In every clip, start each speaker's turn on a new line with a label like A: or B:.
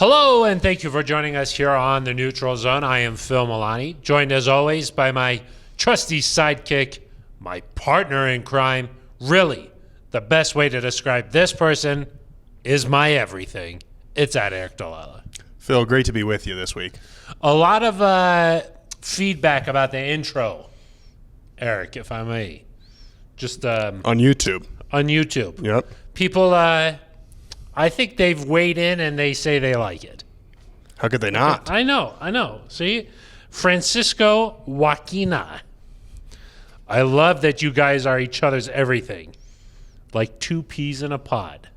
A: Hello, and thank you for joining us here on the Neutral Zone. I am Phil Milani, joined as always by my trusty sidekick, my partner in crime. Really, the best way to describe this person is my everything. It's at Eric Dalala.
B: Phil, great to be with you this week.
A: A lot of feedback about the intro, Eric, if I may. Just
B: on YouTube.
A: On YouTube.
B: Yep.
A: People, I think they've weighed in and they say they like it.
B: How could they not?
A: I know. See? Francisco Joaquina. I love that you guys are each other's everything. Like two peas in a pod.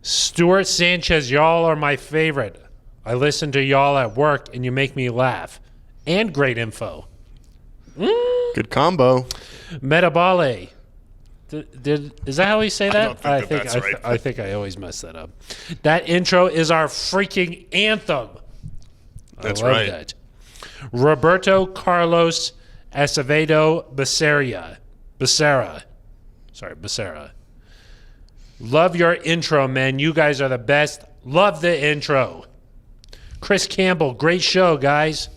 A: Stuart Sanchez, y'all are my favorite. I listen to y'all at work and you make me laugh. And great info.
B: Good combo.
A: Metabale. Is that how we say that?
B: I don't think that's right.
A: I think I always mess that up. That intro is our freaking anthem.
B: That's
A: I love
B: right.
A: That. Roberto Carlos Acevedo Becerra. Love your intro, man. You guys are the best. Love the intro. Chris Campbell, great show, guys.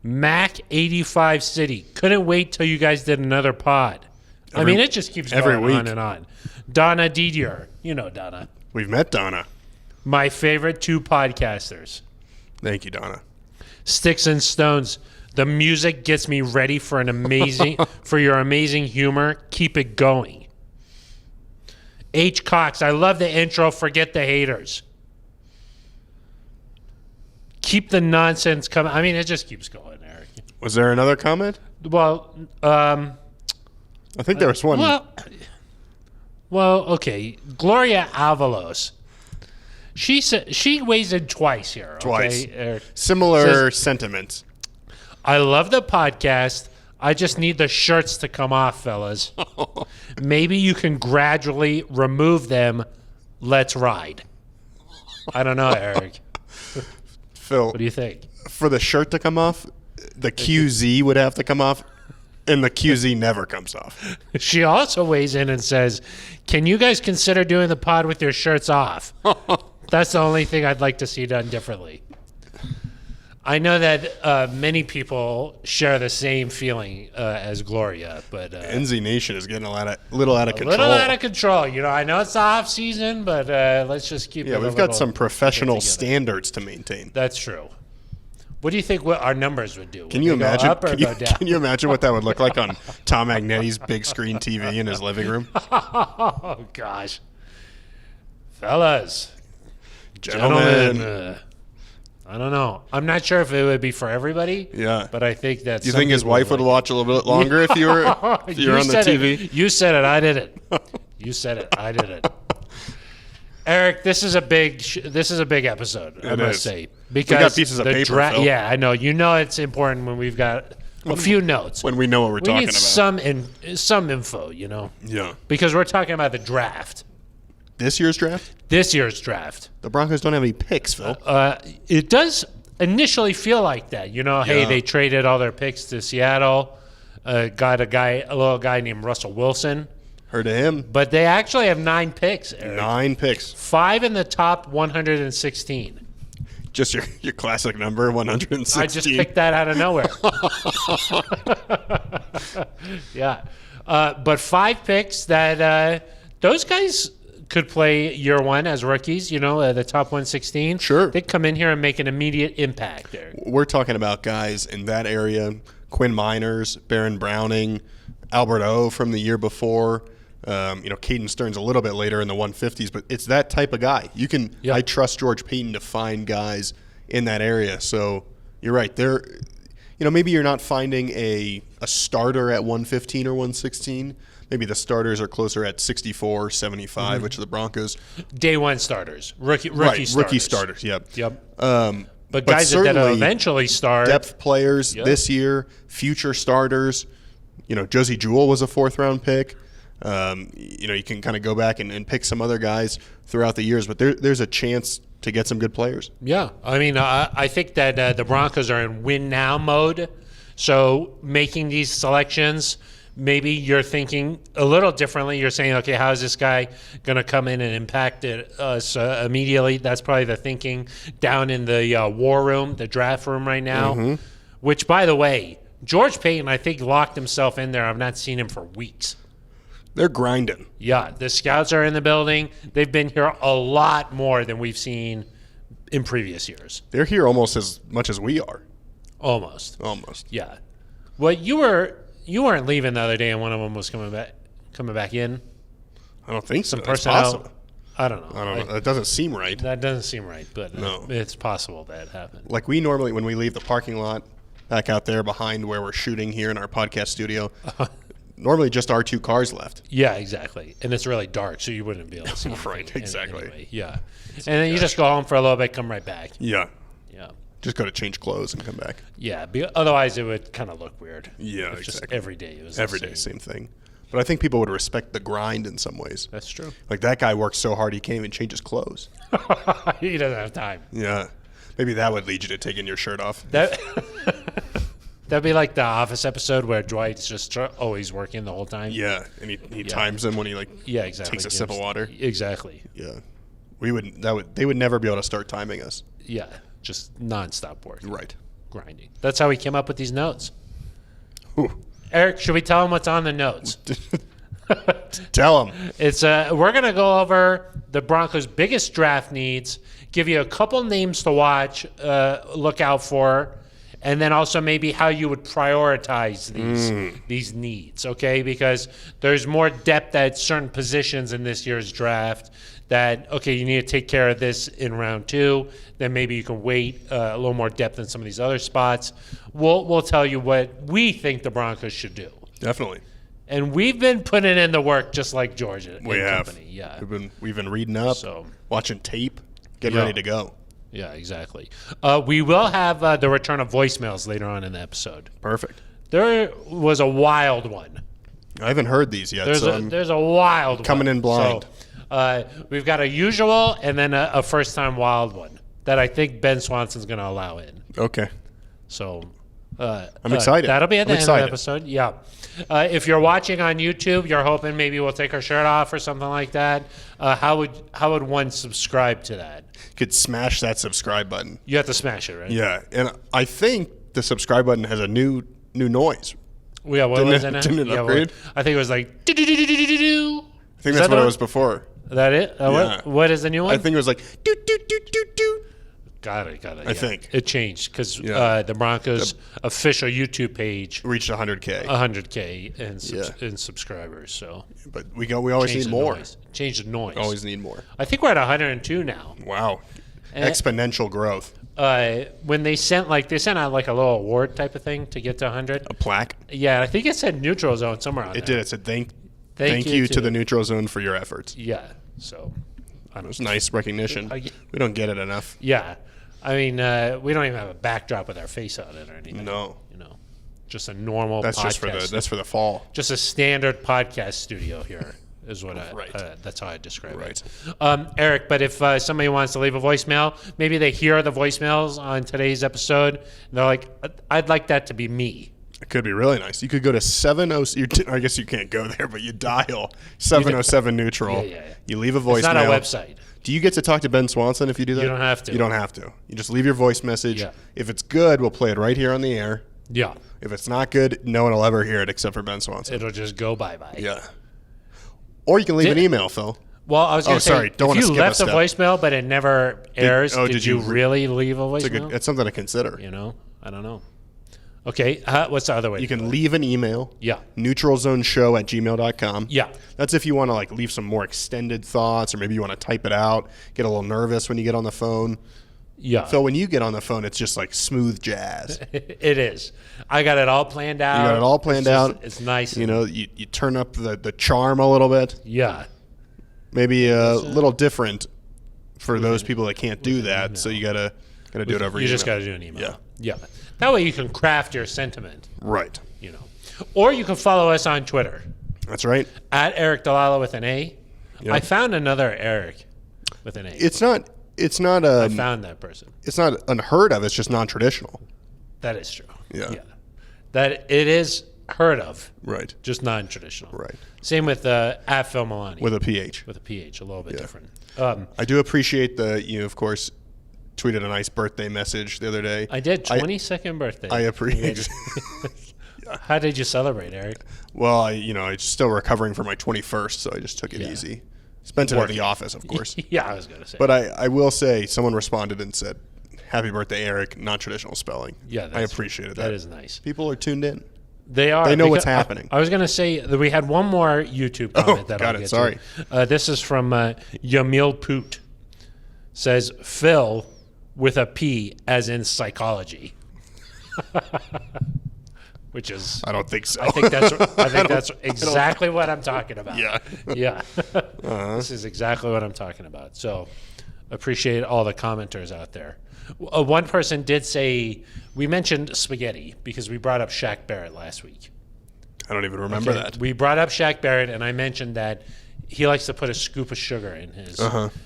A: Mac 85 City. Couldn't wait till you guys did another pod. It just keeps going
B: week.
A: on and on. Donna Didier. You know Donna.
B: We've met Donna.
A: My favorite two podcasters.
B: Thank you, Donna.
A: Sticks and Stones. The music gets me ready for for your amazing humor. Keep it going. H. Cox. I love the intro. Forget the haters. Keep the nonsense coming. It just keeps going, Eric.
B: Was there another comment?
A: Well,
B: I think there was one.
A: Well, okay. Gloria Avalos. She weighs in twice here.
B: Twice.
A: Okay?
B: Similar sentiments.
A: I love the podcast. I just need the shirts to come off, fellas. Maybe you can gradually remove them. Let's ride. I don't know, Eric.
B: Phil,
A: What do you think?
B: For the shirt to come off, the QZ would have to come off, and the QZ never comes off.
A: She also weighs in and says, can you guys consider doing the pod with your shirts off? That's the only thing I'd like to see done differently. I know that many people share the same feeling as Gloria, but
B: NZ Nation is getting a little out of control.
A: A little out of control. I know it's the off season, but let's just keep it.
B: Yeah, we've got some professional standards to maintain.
A: That's true. What do you think our numbers would do?
B: Can you imagine?
A: Go up or go down?
B: Can you imagine what that would look like on Tom Magnetti's big screen TV in his living room?
A: Oh gosh, fellas,
B: gentlemen.
A: I don't know. I'm not sure if it would be for everybody.
B: Yeah,
A: but I think that's.
B: Do you think his wife would watch a little bit longer if you were on the TV?
A: You said it. I did it. You said it. I did it. Eric, this is a big episode. I must say, because
B: we got pieces of paper. Phil.
A: Yeah, I know. It's important when we've got a few notes.
B: When we know what we're talking about.
A: We need some info.
B: Yeah.
A: Because we're talking about the draft.
B: This year's draft.
A: The
B: Broncos don't have any picks, Phil.
A: It does initially feel like that. Hey, they traded all their picks to Seattle. Got a little guy named Russell Wilson.
B: Heard of him.
A: But they actually have 9 picks, Eric.
B: 9 picks.
A: 5 in the top 116.
B: Just your classic number, 116.
A: I just picked that out of nowhere. Yeah. But 5 picks that those guys could play year one as rookies, the top 116.
B: Sure.
A: They come in here and make an immediate impact there.
B: We're talking about guys in that area, Quinn Miners, Baron Browning, Albert O from the year before, Caden Stearns a little bit later in the 150s, but it's that type of guy. I trust George Payton to find guys in that area. So you're right. Maybe you're not finding a starter at 115 or 116. Maybe the starters are closer at 64, 75, which are the Broncos.
A: Day one starters. Rookie starters.
B: Rookie starters, yep.
A: But guys that'll eventually start.
B: Depth players this year, future starters. Josie Jewell was a 4th-round pick. You can kind of go back and pick some other guys throughout the years, but there's a chance to get some good players.
A: Yeah. I think that the Broncos are in win-now mode, so making these selections maybe you're thinking a little differently. You're saying, okay, how is this guy going to come in and impact us immediately? That's probably the thinking down in the war room, the draft room right now, which, by the way, George Payton, I think, locked himself in there. I've not seen him for weeks.
B: They're grinding.
A: Yeah, the scouts are in the building. They've been here a lot more than we've seen in previous years.
B: They're here almost as much as we are.
A: Almost.
B: Yeah.
A: Well, you weren't leaving the other day, and one of them was coming back in.
B: I don't think so.
A: Some
B: It's
A: personnel.
B: possible.
A: I don't know.
B: That doesn't seem right.
A: That doesn't seem right, but
B: No.
A: it's possible that happened.
B: Like we normally, when we leave the parking lot back out there behind where we're shooting here in our podcast studio, normally just our 2 cars left.
A: Yeah, exactly. And it's really dark, so you wouldn't be able to see anything.
B: Right, exactly.
A: Anyway. Yeah. And then you just go home for a little bit, come right back.
B: Yeah.
A: Yeah.
B: Just go to change clothes and come back.
A: Yeah. Otherwise, it would kind of look weird.
B: Yeah,
A: If just
B: exactly.
A: every day it was
B: Every
A: the
B: day,
A: same.
B: same thing. But I think people would respect the grind in some ways.
A: That's true.
B: Like that guy worked so hard he can't even change his clothes.
A: He doesn't have time.
B: Yeah. Maybe that would lead you to taking your shirt off.
A: That'd be like the Office episode where Dwight's just always working the whole time.
B: Yeah, and he times him when he
A: Yeah, exactly.
B: takes a sip of water.
A: Exactly.
B: Yeah. They would never be able to start timing us.
A: Yeah, just nonstop work.
B: Right.
A: Grinding. That's how we came up with these notes.
B: Ooh.
A: Eric, should we tell them what's on the notes?
B: Tell him.
A: It's we're gonna go over the Broncos' biggest draft needs, give you a couple names to watch, look out for, and then also maybe how you would prioritize these needs. Okay, because there's more depth at certain positions in this year's draft. That you need to take care of this in round 2. Then maybe you can wait a little more depth in some of these other spots. We'll tell you what we think the Broncos should do.
B: Definitely.
A: And we've been putting in the work just like Georgia
B: We
A: and
B: have.
A: company. Yeah.
B: We've been reading up, watching tape, getting ready to go.
A: Yeah, exactly. We will have the return of voicemails later on in the episode.
B: Perfect.
A: There was a wild one.
B: I haven't heard these yet.
A: There's a wild one.
B: Coming in blind.
A: So, we've got a usual and then a first-time wild one that I think Ben Swanson's going to allow in.
B: Okay.
A: So
B: I'm excited.
A: That'll be at the
B: I'm
A: end of the
B: excited.
A: episode. Yeah. If you're watching on YouTube, you're hoping maybe we'll take our shirt off or something like that. How would one subscribe to that?
B: You could smash that subscribe button.
A: You have to smash it, right?
B: Yeah, and I think the subscribe button has a new noise.
A: Yeah, what was it now?
B: Didn't it upgrade?
A: I think it was like do-do-do-do-do-do-do.
B: I think that's what it was before.
A: Is that it?
B: Yeah.
A: What is the new one?
B: I think it was like do do do do do.
A: Got it.
B: I think.
A: It changed because
B: Yeah.
A: the Broncos' official YouTube page
B: Reached 100K.
A: 100K in subscribers. So
B: But we always
A: change
B: need
A: the
B: more.
A: noise. Change the noise.
B: Always need more.
A: I think we're at 102 now.
B: Wow.
A: And-
B: Exponential growth.
A: When they sent out like a little award type of thing to get to 100.
B: A plaque.
A: Yeah, I think it said neutral zone somewhere on
B: It
A: there.
B: did. It said thank
A: Thank
B: you
A: you
B: to
A: to
B: the neutral zone for your efforts.
A: Yeah. So I
B: It
A: don't
B: was nice recognition. We don't get it enough.
A: Yeah. I mean, we don't even have a backdrop with our face on it or anything.
B: No.
A: Just a normal
B: That's
A: podcast.
B: just for the fall.
A: Just a standard podcast studio here is what
B: Right.
A: that's how I describe
B: Right.
A: it. Eric, but if somebody wants to leave a voicemail, maybe they hear the voicemails on today's episode, and they're like, I'd like that to be me.
B: It could be really nice. You could go to 70. I guess you can't go there, but you dial 707 neutral.
A: Yeah.
B: You leave a voicemail.
A: It's not a website.
B: Do you get to talk to Ben Swanson if you do that?
A: You don't have to.
B: You don't have to. You just leave your voice message.
A: Yeah.
B: If it's good, we'll play it right here on the air.
A: Yeah.
B: If it's not good, no one will ever hear it except for Ben Swanson.
A: It'll just go bye-bye.
B: Yeah. Or you can leave an email, Phil.
A: Well, I was going to say,
B: sorry. Don't
A: if
B: wanna
A: you
B: skip a
A: left a
B: step.
A: voicemail but it never airs, did you really leave a voicemail?
B: It's something to consider.
A: I don't know. Okay, what's the other way?
B: You can leave an email.
A: Yeah.
B: neutralzoneshow@gmail.com.
A: Yeah.
B: That's if you want to leave some more extended thoughts, or maybe you want to type it out, get a little nervous when you get on the phone.
A: Yeah.
B: So when you get on the phone, it's just like smooth jazz.
A: It is. I got it all planned out.
B: You got it all planned out.
A: It's nice.
B: You turn up the charm a little bit.
A: Yeah.
B: Maybe a little different for those people that can't do that. So you gotta do it over email.
A: You just got to do an email.
B: Yeah.
A: Yeah. That way you can craft your sentiment,
B: Right.
A: Or you can follow us on Twitter
B: That's right.
A: at Eric Delala with an A.
B: Yep.
A: I found another Eric with an A.
B: It's not
A: I found that person.
B: it's not unheard of. It's just non-traditional.
A: That is true.
B: Yeah.
A: That it is heard of.
B: Right.
A: Just non-traditional.
B: Right.
A: Same with at Phil Milani.
B: With a PH.
A: With a PH, a little bit different.
B: I do appreciate you, of course, tweeted a nice birthday message the other day.
A: I did. 22nd birthday.
B: I appreciate
A: How did you celebrate, Eric?
B: Well, I'm still recovering from my 21st, so I just took it easy. Spent it at the office, of course.
A: Yeah, I was going to say.
B: But I will say, someone responded and said, "Happy birthday, Eric, non-traditional spelling."
A: Yeah,
B: I appreciated that.
A: That is nice.
B: People are tuned in.
A: They are.
B: They know what's happening.
A: I was going to say that we had one more YouTube comment that I'll get
B: Sorry.
A: to. This is from Yamil Poot. Says, Phil with a P as in psychology. Which is,
B: I don't think so.
A: I think that's exactly what I'm talking about.
B: Yeah.
A: Yeah. This is exactly what I'm talking about. So appreciate all the commenters out there. One person did say, we mentioned spaghetti because we brought up Shaq Barrett last week.
B: I don't even remember that.
A: We brought up Shaq Barrett, and I mentioned that he likes to put a scoop of sugar in his.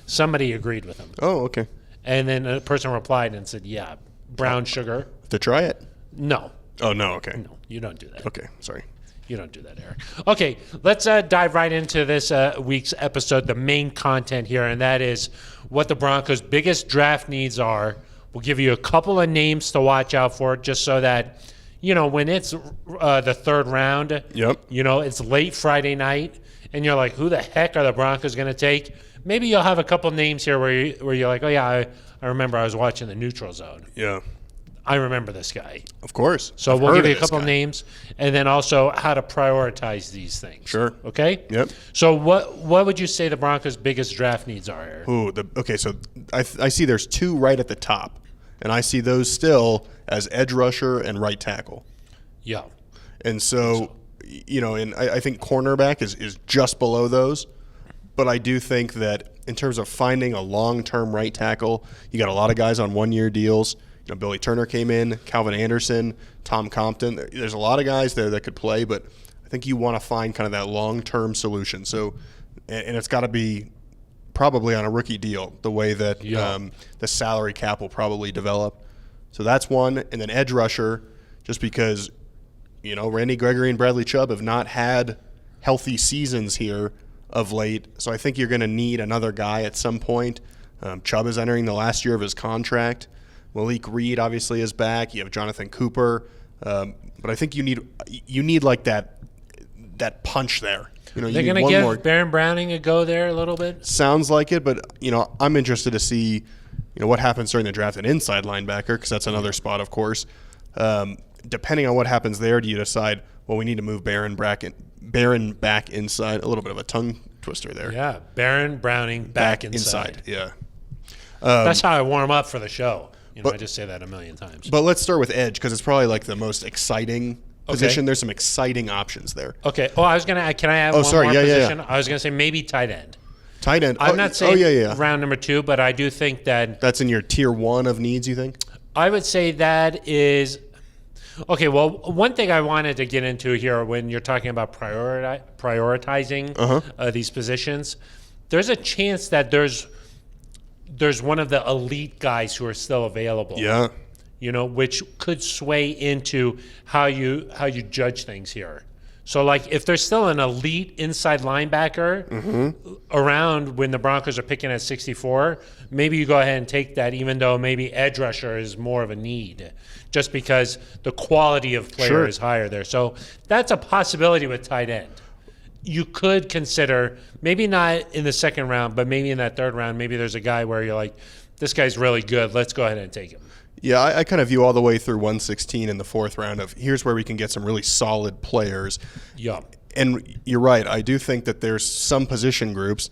A: Somebody agreed with him.
B: Oh, okay.
A: And then a person replied and said, yeah, brown sugar.
B: To try it?
A: No.
B: Oh, no, okay.
A: No, you don't do that.
B: Okay, sorry.
A: You don't do that, Eric. Okay, let's dive right into this week's episode, the main content here, and that is what the Broncos' biggest draft needs are. We'll give you a couple of names to watch out for just so that, when it's the third round, it's late Friday night, and you're like, who the heck are the Broncos going to take? Maybe you'll have a couple names here where you're like, oh, yeah, I remember I was watching the neutral zone.
B: Yeah.
A: I remember this guy.
B: Of course.
A: So we'll give you a couple names, and then also how to prioritize these things.
B: Sure.
A: Okay?
B: Yep.
A: So what would you say the Broncos' biggest draft needs are here?
B: So I see there's two right at the top, and I see those still as edge rusher and right tackle.
A: Yeah.
B: And so and I think cornerback is just below those, but I do think that in terms of finding a long-term right tackle, you got a lot of guys on one-year deals. Billy Turner came in, Calvin Anderson, Tom Compton. There's a lot of guys there that could play, but I think you want to find kind of that long-term solution. So, and it's got to be probably on a rookie deal, the way that the salary cap will probably develop. So that's one. And then edge rusher, just because, Randy Gregory and Bradley Chubb have not had healthy seasons here of late. So I think you're going to need another guy at some point. Chubb is entering the last year of his contract. Malik Reed obviously is back. You have Jonathan Cooper, but I think you need like that punch there.
A: They're going to give Baron Browning a go there a little bit.
B: Sounds like it, but I'm interested to see what happens during the draft at inside linebacker, because that's another spot, of course. Depending on what happens there, do you decide, well, we need to move Baron back inside? A little bit of a tongue twister there.
A: Yeah, Baron Browning back inside.
B: Yeah.
A: That's how I warm up for the show. I just say that a million times.
B: But let's start with edge, because it's probably like the most exciting position. There's some exciting options there.
A: Okay. Oh, I was going to – can I add one more position?
B: Yeah.
A: I was going to say maybe tight end.
B: Tight end.
A: I'm not saying round number 2, but I do think that –
B: that's in your tier 1 of needs, you think?
A: I would say that is – okay, well, one thing I wanted to get into here when you're talking about prioritizing these positions, there's a chance that there's one of the elite guys who are still available.
B: Yeah.
A: Which could sway into how you judge things here. So, like, if there's still an elite inside linebacker around when the Broncos are picking at 64, maybe you go ahead and take that, even though maybe edge rusher is more of a need, just because the quality of player is higher there. So that's a possibility with tight end. You could consider, maybe not in the second round, but maybe in that third round, maybe there's a guy where you're like, this guy's really good. Let's go ahead and take him.
B: Yeah, I kind of view all the way through 116 in the fourth round of here's where we can get some really solid players.
A: Yeah.
B: And you're right. I do think that there's some position groups,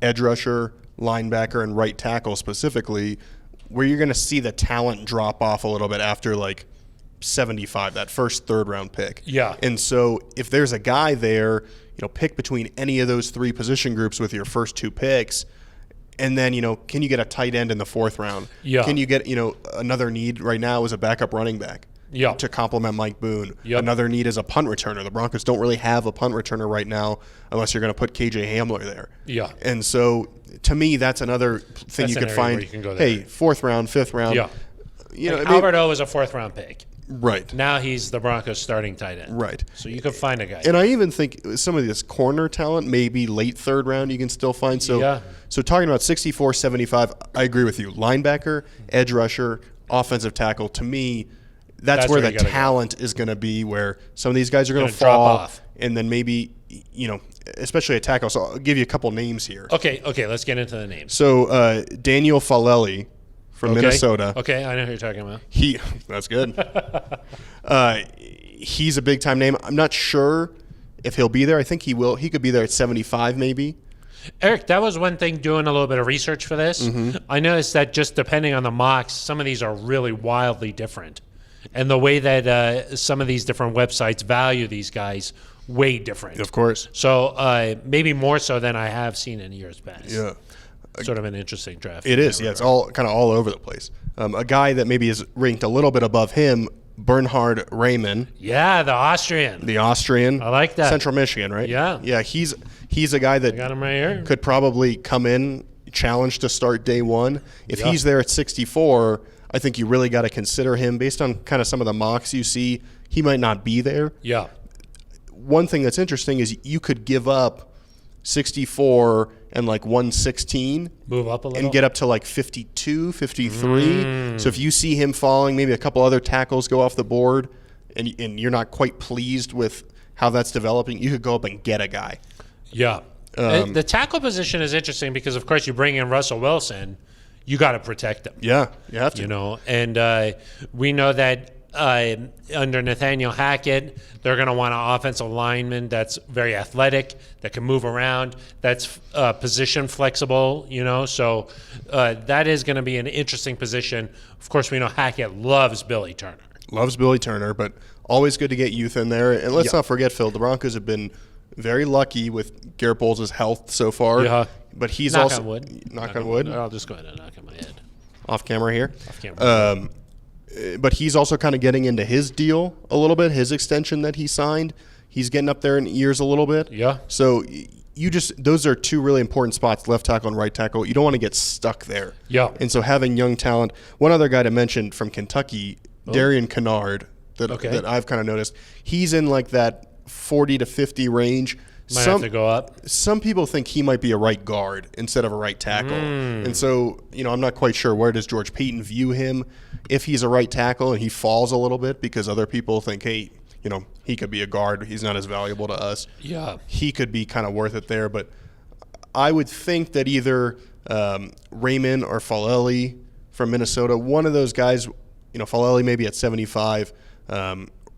B: edge rusher, linebacker, and right tackle specifically, where you're going to see the talent drop off a little bit after like 75, that first third round pick.
A: Yeah.
B: And so if there's a guy there, pick between any of those three position groups with your first two picks. And then, can you get a tight end in the fourth round?
A: Yeah.
B: Can you get, another need right now is a backup running back to complement Mike Boone.
A: Yep.
B: Another need is a punt returner. The Broncos don't really have a punt returner right now unless you're going to put KJ Hamler there.
A: Yeah.
B: And so, to me, that's another thing you could find.
A: You can go
B: hey, fourth round, fifth round.
A: Yeah.
B: Albert
A: O is a fourth round pick.
B: Right.
A: Now he's the Broncos starting tight end.
B: Right.
A: So you can find a guy.
B: And I even think some of this corner talent, maybe late third round, you can still find. So, so talking about 64, 75, I agree with you. Linebacker, edge rusher, offensive tackle, to me, that's where the talent is going to be, where some of these guys are going to fall off. And then maybe, especially a tackle. So I'll give you a couple names here.
A: Okay, let's get into the names.
B: So Daniel Falele from Minnesota.
A: Okay, I know who you're talking about.
B: That's good. He's a big-time name. I'm not sure if he'll be there. I think he will. He could be there at 75 maybe.
A: Eric, that was one thing doing a little bit of research for this. I noticed that just depending on the mocks, some of these are really wildly different. And the way that some of these different websites value these guys, way different.
B: Of course.
A: So maybe more so than I have seen in years past.
B: Yeah.
A: Sort of an interesting draft.
B: It is. Yeah, it's all kind of all over the place. A guy that maybe is ranked a little bit above him, Bernhard Raimann.
A: Yeah, the Austrian.
B: I
A: like that.
B: Central Michigan, right?
A: Yeah.
B: Yeah, he's a guy that
A: got him right here.
B: Could probably come in, challenge to start day one. If he's there at 64, I think you really got to consider him. Based on kind of some of the mocks you see, he might not be there.
A: Yeah.
B: One thing that's interesting is you could give up 64 and like 116.
A: Move up a little.
B: And get up to like 52, 53. So if you see him falling, maybe a couple other tackles go off the board, and you're not quite pleased with how that's developing, you could go up and get a guy.
A: Yeah. The tackle position is interesting because, of course, you bring in Russell Wilson, you got to protect him.
B: Yeah, you have to.
A: And we know that under Nathaniel Hackett, they're going to want an offensive lineman that's very athletic, that can move around, that's position flexible, So that is going to be an interesting position. Of course, we know Hackett loves Billy Turner.
B: But always good to get youth in there. And let's not forget, Phil, the Broncos have been very lucky with Garrett Bowles' health so far.
A: Yeah.
B: But he's
A: knock
B: also
A: on wood.
B: Knock on wood.
A: I'll just go ahead and knock on my head.
B: Off camera here.
A: Off camera.
B: But he's also kind of getting into his deal a little bit, his extension that he signed. He's getting up there in years a little bit.
A: Yeah.
B: So those are two really important spots, left tackle and right tackle. You don't want to get stuck there.
A: Yeah.
B: And so having young talent. One other guy to mention from Kentucky, Darian Kennard, that I've kind of noticed. He's in like that 40 to 50 range.
A: Might have to go up.
B: Some people think he might be a right guard instead of a right tackle. And so, I'm not quite sure where does George Payton view him if he's a right tackle and he falls a little bit because other people think, hey, he could be a guard. He's not as valuable to us.
A: Yeah.
B: He could be kind of worth it there. But I would think that either Raimann or Falele from Minnesota, one of those guys, Falele maybe at 75,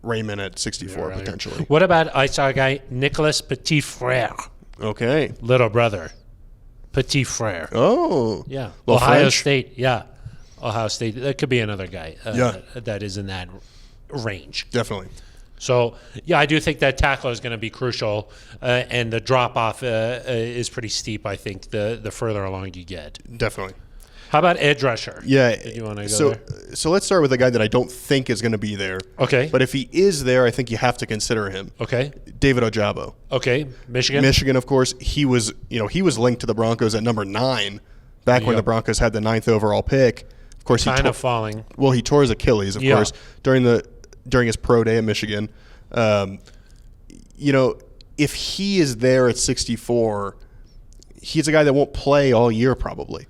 B: Raimann at 64 potentially.
A: What about, I saw a guy, Nicolas Petit Frere.
B: Okay.
A: Little brother. Petit Frere.
B: Oh.
A: Yeah.
B: Little
A: Ohio
B: French.
A: State. Yeah. Ohio State. That could be another guy that is in that range.
B: Definitely.
A: So, yeah, I do think that tackle is going to be crucial, and the drop-off is pretty steep, I think, the further along you get.
B: Definitely.
A: How about edge rusher?
B: Yeah.
A: Did you want to go there?
B: So let's start with a guy that I don't think is going to be there.
A: Okay.
B: But if he is there, I think you have to consider him.
A: Okay.
B: David Ojabo.
A: Okay. Michigan.
B: Michigan, of course. He was linked to the Broncos at number 9 back when the Broncos had the 9th overall pick. Of course,
A: kind of falling.
B: Well, he tore his Achilles, of course, during his pro day at Michigan. If he is there at 64, he's a guy that won't play all year probably.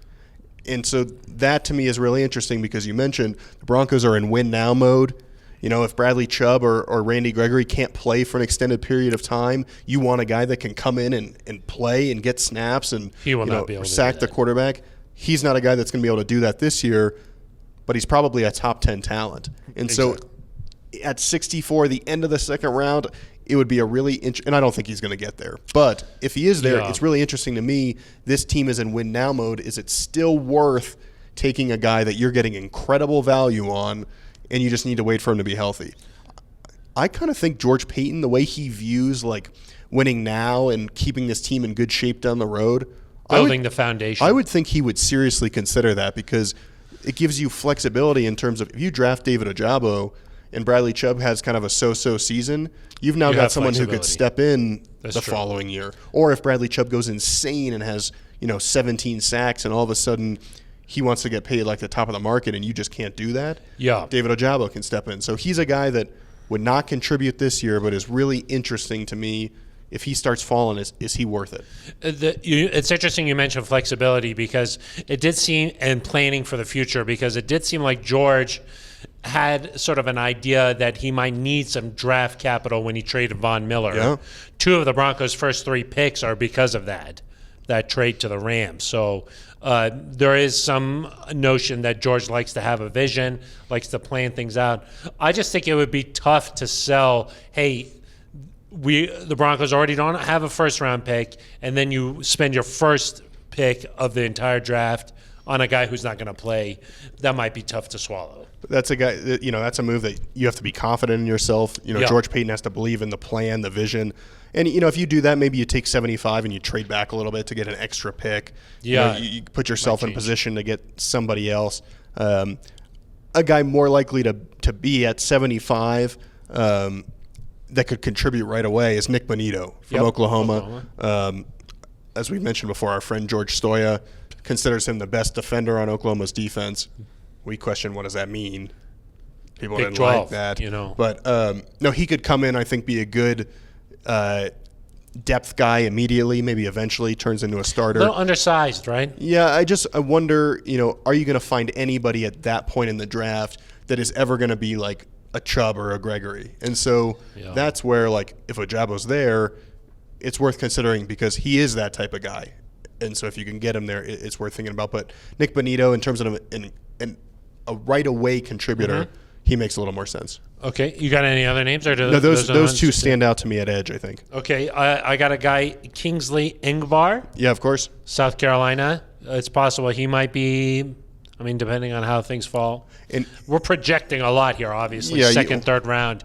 B: And so that to me is really interesting because you mentioned the Broncos are in win now mode. If Bradley Chubb or Randy Gregory can't play for an extended period of time, you want a guy that can come in and play and get snaps and
A: he will not be able to
B: sack the quarterback. He's not a guy that's going to be able to do that this year, but he's probably a top 10 talent. And so at 64, the end of the second round, it would be a really and I don't think he's going to get there. But if he is there, it's really interesting to me. This team is in win now mode. Is it still worth taking a guy that you're getting incredible value on and you just need to wait for him to be healthy? I kind of think George Payton, the way he views like winning now and keeping this team in good shape down the road,
A: building the foundation.
B: I would think he would seriously consider that because it gives you flexibility in terms of if you draft David Ojabo and Bradley Chubb has kind of a so-so season, you've now got someone who could step in following year. Or if Bradley Chubb goes insane and has, 17 sacks and all of a sudden he wants to get paid like the top of the market and you just can't do that,
A: Yeah.
B: David Ojabo can step in. So he's a guy that would not contribute this year, but is really interesting to me. If he starts falling, is he worth it?
A: It's interesting you mentioned flexibility because it did seem, and planning for the future, because it did seem like George had sort of an idea that he might need some draft capital when he traded Von Miller.
B: Yeah.
A: 2 of the Broncos' first 3 picks are because of that trade to the Rams. So there is some notion that George likes to have a vision, likes to plan things out. I just think it would be tough to sell, hey, the Broncos already don't have a first-round pick, and then you spend your first pick of the entire draft on a guy who's not going to play. That might be tough to swallow.
B: That's a guy, that's a move that you have to be confident in yourself.
A: Yeah.
B: George Payton has to believe in the plan, the vision. And, if you do that, maybe you take 75 and you trade back a little bit to get an extra pick.
A: Yeah.
B: You put yourself in a position to get somebody else. A guy more likely to be at 75 that could contribute right away is Nick Bonito from Oklahoma. As we've mentioned before, our friend George Stoya considers him the best defender on Oklahoma's defense. We question, what does that mean? People
A: Big
B: didn't
A: 12,
B: like that. But no, he could come in, I think, be a good depth guy immediately, maybe eventually turns into a starter.
A: A little undersized, right?
B: Yeah, I wonder, are you going to find anybody at that point in the draft that is ever going to be like a Chubb or a Gregory? And so that's where, like, if Ojabo's there, it's worth considering because he is that type of guy. And so if you can get him there, it's worth thinking about. But Nick Bonito, in terms of a right-away contributor, he makes a little more sense.
A: Okay. You got any other names? Or
B: No, those 2 stand out to me at edge, I think.
A: Okay. I got a guy, Kingsley Ingvar.
B: Yeah, of course.
A: South Carolina. It's possible he might be, depending on how things fall. And we're projecting a lot here, obviously.
B: Yeah,
A: Second, third round.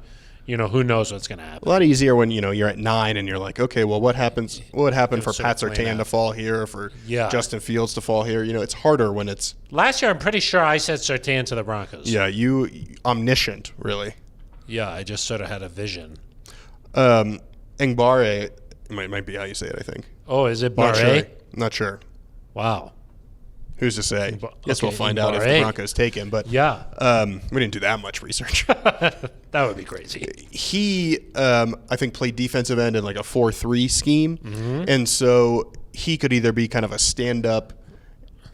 A: Who knows what's going to happen.
B: A lot easier when, you're at 9 and you're like, okay, well, what happens? What would happen for Pat Surtain to fall here, for Justin Fields to fall here? It's harder when it's...
A: Last year, I'm pretty sure I said Surtain to the Broncos.
B: Yeah, you omniscient, really.
A: Yeah, I just sort of had a vision.
B: Ngbare might be how you say it, I think.
A: Oh, is it Barre?
B: Not sure.
A: Wow.
B: Who's to say? Guess we'll find out if the Broncos take him. But we didn't do that much research.
A: That would be crazy.
B: He, I think, played defensive end in like a 4-3 scheme. And so he could either be kind of a stand-up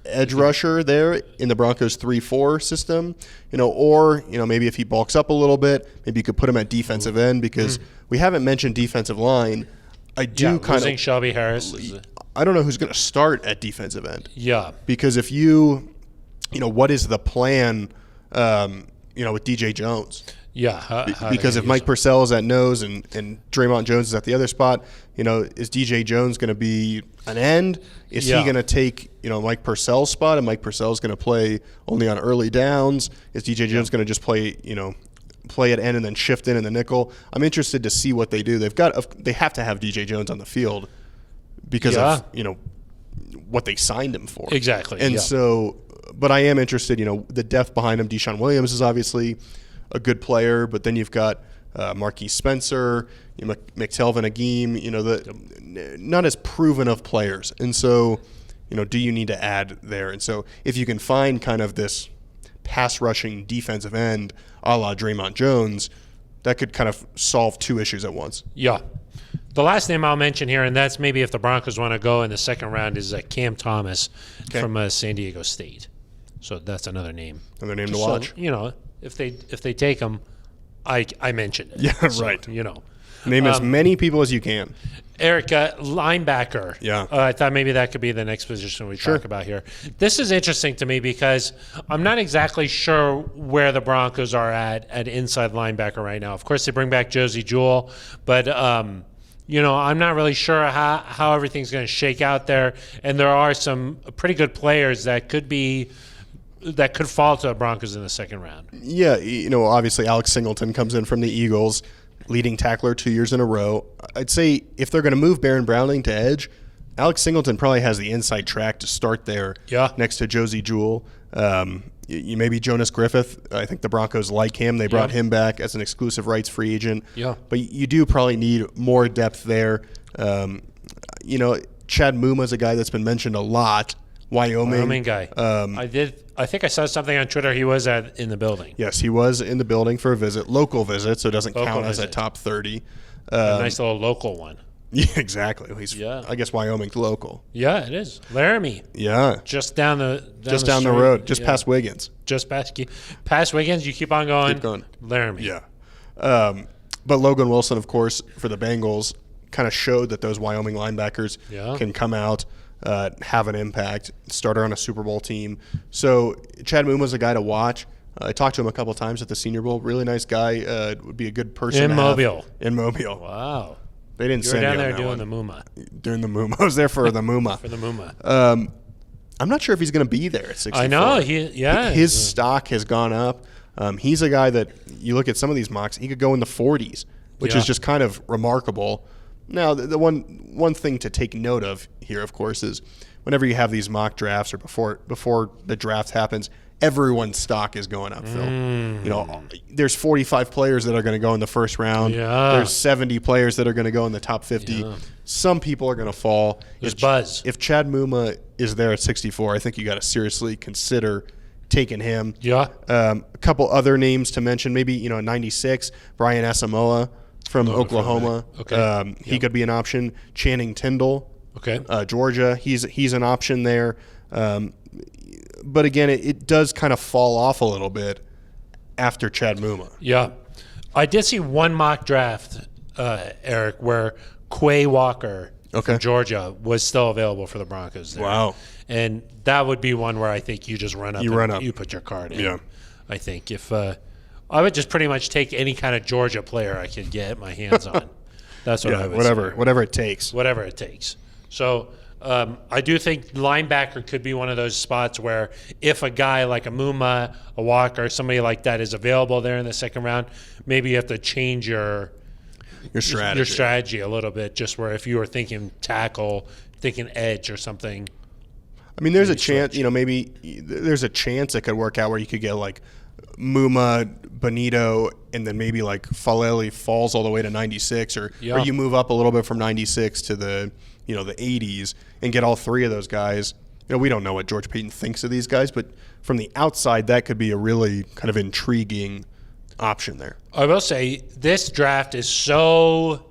B: edge rusher there in the Broncos 3-4 system, or, maybe if he bulks up a little bit, maybe you could put him at defensive end because we haven't mentioned defensive line. I do kind of...
A: Shelby Harris.
B: I don't know who's going to start at defensive end.
A: Yeah.
B: Because if what is the plan, with DJ Jones?
A: Yeah.
B: Because if Mike Purcell is at nose and Draymond Jones is at the other spot, is DJ Jones going to be an end? Is he going to take, Mike Purcell's spot and Mike Purcell's going to play only on early downs? Is DJ Jones going to just play at end and then shift in the nickel? I'm interested to see what they do. They have to have DJ Jones on the field because of what they signed him for.
A: Exactly.
B: And so, but I am interested, the depth behind him. Deshaun Williams is obviously a good player, but then you've got Marquise Spencer, McTelvin Agim, not as proven of players. And so, do you need to add there? And so if you can find kind of this pass rushing defensive end a la Draymond Jones, that could kind of solve 2 issues at once.
A: Yeah. The last name I'll mention here, and that's maybe if the Broncos want to go in the second round, is Cam Thomas from San Diego State. So that's another name.
B: Another name to watch.
A: If they take him, I mentioned it.
B: Yeah,
A: so,
B: right. Name as many people as you can.
A: Eric, linebacker.
B: Yeah.
A: I thought maybe that could be the next position we talk about here. This is interesting to me because I'm not exactly sure where the Broncos are at inside linebacker right now. Of course, they bring back Josie Jewell, but I'm not really sure how everything's going to shake out there. And there are some pretty good players that could fall to the Broncos in the second round.
B: Yeah, obviously Alex Singleton comes in from the Eagles, leading tackler 2 years in a row. I'd say if they're going to move Baron Browning to edge, Alex Singleton probably has the inside track to start there next to Josie Jewell. Maybe Jonas Griffith. I think the Broncos like him. They brought him back as an exclusive rights free agent.
A: Yeah.
B: But you do probably need more depth there. Chad Muma's a guy that's been mentioned a lot Wyoming
A: guy. I think I saw something on Twitter. He was in the building.
B: Yes, he was in the building for a local visit, so it doesn't count as a top 30.
A: A nice little local one.
B: Yeah, exactly. I guess Wyoming's local.
A: Yeah, it is. Laramie.
B: Yeah.
A: Just down the
B: road, just past Wiggins.
A: Just past Wiggins, you keep on going.
B: Keep going.
A: Laramie.
B: Yeah. But Logan Wilson, of course, for the Bengals, kind of showed that those Wyoming linebackers can come out, have an impact, starter on a Super Bowl team. So Chad Muma's a guy to watch. I talked to him a couple times at the Senior Bowl. Really nice guy. Would be a good person
A: in Mobile.
B: In Mobile.
A: Wow.
B: They didn't send
A: you
B: you
A: were down
B: on
A: there doing
B: that
A: the Muma.
B: Doing the Muma. I was there for the Muma.
A: For the Muma.
B: I'm not sure if he's going to be there at 64.
A: I know.
B: His stock has gone up. He's a guy that you look at some of these mocks, he could go in the 40s, which is just kind of remarkable. Now, the one thing to take note of here, of course, is whenever you have these mock drafts or before the draft happens, everyone's stock is going up, Phil. You know, there's 45 players that are going to go in the first round.
A: Yeah.
B: There's 70 players that are going to go in the top 50. Yeah. Some people are going to fall.
A: There's buzz.
B: If Chad Muma is there at 64, I think you got to seriously consider taking him.
A: Yeah.
B: A couple other names to mention, maybe 96, Brian Asamoah from Oklahoma.
A: Okay.
B: He could be an option. Channing Tindall.
A: Okay.
B: Georgia. He's an option there. But again, it does kind of fall off a little bit after Chad Muma.
A: Yeah. I did see one mock draft, Eric, where Quay Walker from Georgia was still available for the Broncos there.
B: Wow.
A: And that would be one where I think you just run up. You put your card in.
B: Yeah.
A: I think if I would just pretty much take any kind of Georgia player I could get my hands on. That's what I would say.
B: Whatever it takes.
A: Whatever it takes. So I do think linebacker could be one of those spots where if a guy like a Muma, a Walker, somebody like that is available there in the second round, maybe you have to change your strategy a little bit, just where if you were thinking tackle, thinking edge or something.
B: I mean, there's a chance, maybe there's a chance it could work out where you could get like Muma, Bonito, and then maybe like Falele falls all the way to 96, or you move up a little bit from 96 to the the 80s and get all three of those guys. We don't know what George Payton thinks of these guys, but from the outside, that could be a really kind of intriguing option there.
A: I will say this draft is so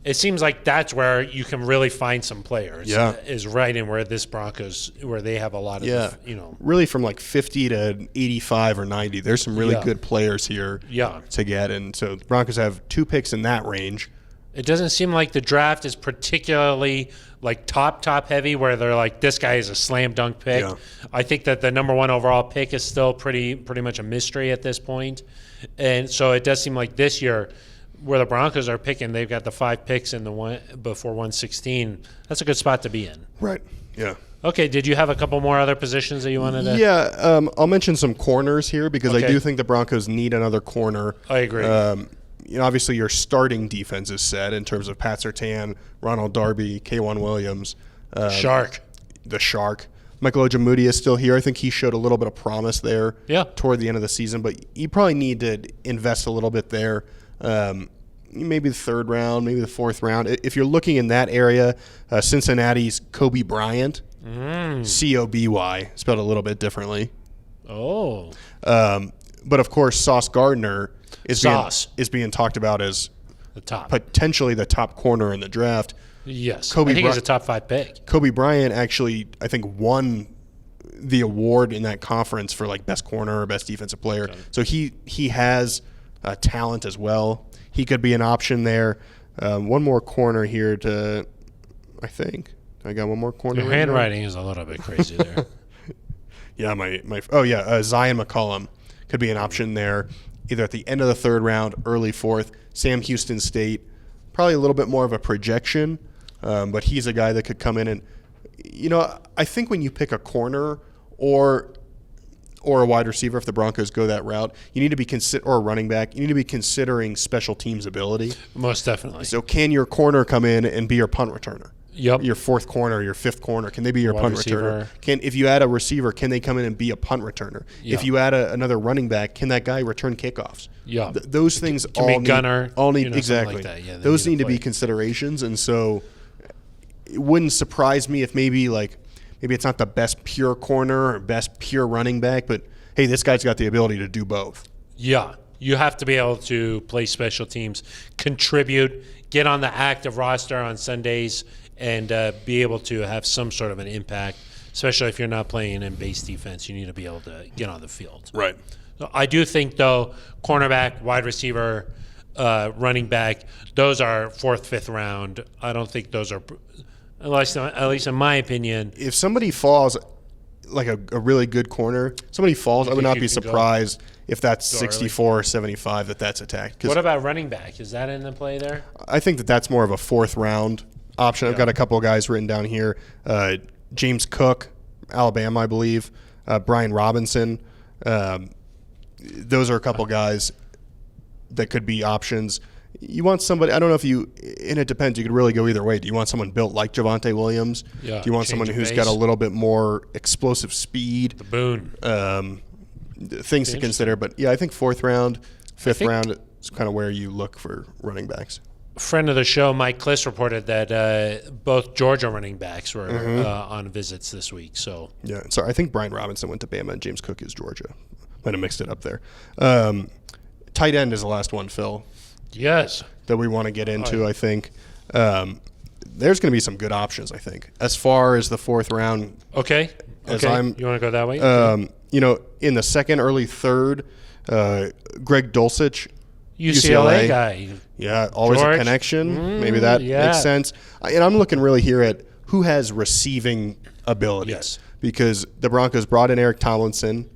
A: it seems like that's where you can really find some players.
B: Yeah.
A: Is right in where this Broncos, where they have a lot of,
B: really from like 50 to 85 or 90. There's some really good players here to get. And so the Broncos have 2 picks in that range.
A: It doesn't seem like the draft is particularly like top heavy where they're like, this guy is a slam dunk pick. Yeah. I think that the number 1 overall pick is still pretty much a mystery at this point. And so it does seem like this year where the Broncos are picking, they've got the 5 picks in the one before 116. That's a good spot to be in.
B: Right. Yeah.
A: Okay. Did you have a couple more other positions that you wanted to?
B: Yeah. I'll mention some corners here because I do think the Broncos need another corner.
A: I agree.
B: Obviously your starting defense is set in terms of Pat Surtain, Ronald Darby, K'Wan Williams. The Shark. Michael Ojemudia is still here. I think he showed a little bit of promise there toward the end of the season, but you probably need to invest a little bit there. Maybe the 3rd round, maybe the 4th round. If you're looking in that area, Cincinnati's Kobe Bryant, C-O-B-Y, spelled a little bit differently.
A: Oh.
B: But, of course, Sauce Gardner is being talked about as potentially the top corner in the draft.
A: Yes. I think he's a top 5 pick.
B: Kobe Bryant actually, I think, won the award in that conference for, like, best corner or best defensive player. Okay. So he has talent as well. He could be an option there. One more corner here I think. I got one more corner.
A: Your handwriting is a little bit crazy there.
B: Yeah, Zion McCollum could be an option there, either at the end of the 3rd round, early 4th. Sam Houston State, probably a little bit more of a projection, but he's a guy that could come in and, I think when you pick a corner or a wide receiver, if the Broncos go that route, you need to be or a running back, you need to be considering special teams ability.
A: Most definitely.
B: So can your corner come in and be your punt returner?
A: Yep.
B: Your 4th corner, your 5th corner, can they be your punt returner? If you add a receiver, can they come in and be a punt returner? Yep. If you add another running back, can that guy return kickoffs?
A: Yeah.
B: Those things
A: can be gunner.
B: Exactly. Like that. Those need to be considerations, and so it wouldn't surprise me if maybe it's not the best pure corner or best pure running back, but hey, this guy's got the ability to do both.
A: Yeah. You have to be able to play special teams, contribute, get on the active roster on Sundays, and be able to have some sort of an impact, especially if you're not playing in base defense. You need to be able to get on the field.
B: Right.
A: So I do think, though, cornerback, wide receiver, running back, those are 4th, 5th round. I don't think those are, at least in my opinion.
B: If somebody falls, like a really good corner, somebody falls, I would not be surprised if that's 64 or 75 that's attacked.
A: What about running back? Is that in the play there?
B: I think that's more of a 4th round option. I've got a couple of guys written down here. James Cook, Alabama, I believe. Brian Robinson. Those are a couple guys that could be options. You want somebody, I don't know if you, and it depends, you could really go either way. Do you want someone built like Javonte Williams?
A: Yeah,
B: do you want someone who's got a little bit more explosive speed?
A: The Boone.
B: Things to consider. But yeah, I think 4th round, 5th round is kind of where you look for running backs.
A: Friend of the show, Mike Kliss, reported that both Georgia running backs were on visits this week. So
B: yeah, sorry, I think Brian Robinson went to Bama and James Cook is Georgia. Might have mixed it up there. Tight end is the last one, Phil.
A: Yes.
B: That we want to get into, I think. There's going to be some good options, I think, as far as the 4th round.
A: Okay.
B: You
A: want to go that way?
B: In the 2nd, early 3rd, Greg Dulcich,
A: UCLA guy.
B: Yeah, always a connection. Maybe that makes sense. And I'm looking really here at who has receiving ability.
A: Yes.
B: Because the Broncos brought in Eric Tomlinson.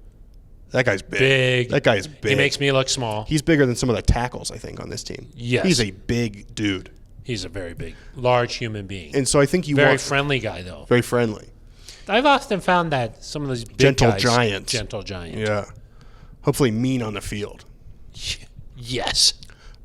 B: That guy's big. That guy's big.
A: He makes me look small.
B: He's bigger than some of the tackles, I think, on this team.
A: Yes.
B: He's a big dude.
A: He's a very big, large human being.
B: And so I think
A: very friendly guy, though.
B: Very friendly.
A: I've often found that some of those big
B: gentle
A: guys,
B: giants.
A: Gentle giant.
B: Yeah. Hopefully mean on the field.
A: Yes.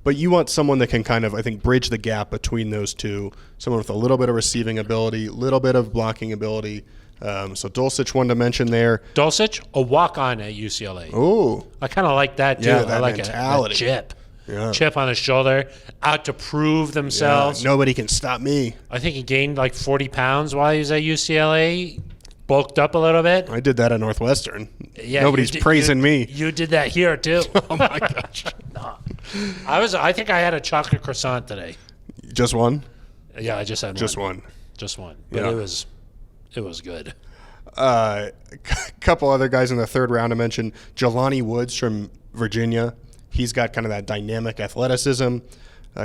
B: But you want someone that can kind of, I think, bridge the gap between those two. Someone with a little bit of receiving ability, a little bit of blocking ability. So Dulcich, one to mention there.
A: Dulcich, a walk-on at UCLA.
B: Oh.
A: I kind of like that, too.
B: Yeah, that
A: I like
B: mentality.
A: A chip.
B: Yeah.
A: Chip on his shoulder, out to prove themselves.
B: Yeah, nobody can stop me.
A: I think he gained like 40 pounds while he was at UCLA. Bulked up a little bit.
B: I did that at Northwestern.
A: Yeah,
B: nobody's praising me.
A: You did that here too.
B: Oh my gosh.
A: No. I think I had a chocolate croissant today.
B: Just one?
A: Yeah, I just had
B: Just one.
A: Just one. But it was good.
B: A couple other guys in the 3rd round to mention. Jelani Woods from Virginia. He's got kind of that dynamic athleticism.